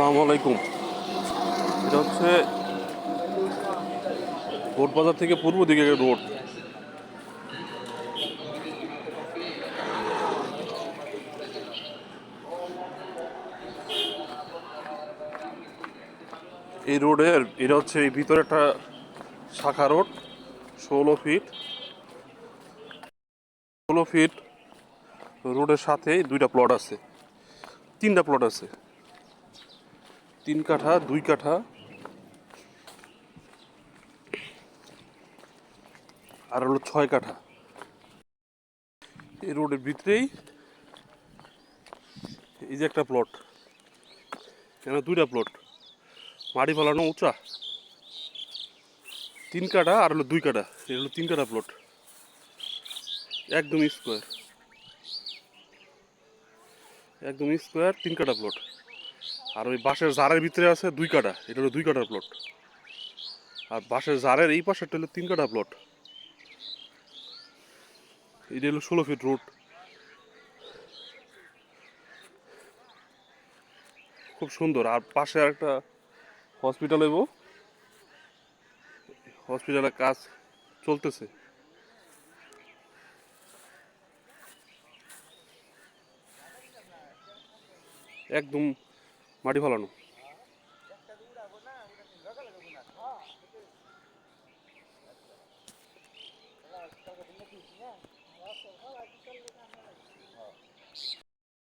আসসালামু আলাইকুম। এটা হচ্ছে বোট বাজার থেকে পূর্ব দিকে রোড। এই রোডের এটা হচ্ছে এই ভিতরে একটা শাখা রোড। 16 ফিট 16 ফিট রোডের সাথে দুইটা প্লট আছে, তিনটা প্লট আছে, 3 কাঠা 2 কাঠা আর হলো 6 কাঠা। এই রোডের ভিতরেই এই যে একটা প্লট, এখানে দুইটা প্লট, মাটি ফেলানো উঁচা, 3 কাঠা আর হলো 2 কাঠা। এটা হলো 3 কাঠা প্লট, একদম স্কোয়ার, একদম স্কোয়ার 3 কাঠা প্লট। আর ওই বাঁশের জারের ভিতরে আছে 2 কাঠা, এটা হলো 2 কাঠার প্লট। আর বাঁশের জারের এই পাশেরটা হলো 3 কাঠা প্লট। এটা হলো 16 ফিট রোড, খুব সুন্দর। আর পাশে একটা হসপিটাল হইব, হসপিটালের কাজ চলতেছে। একদম মাটি ফেলানো।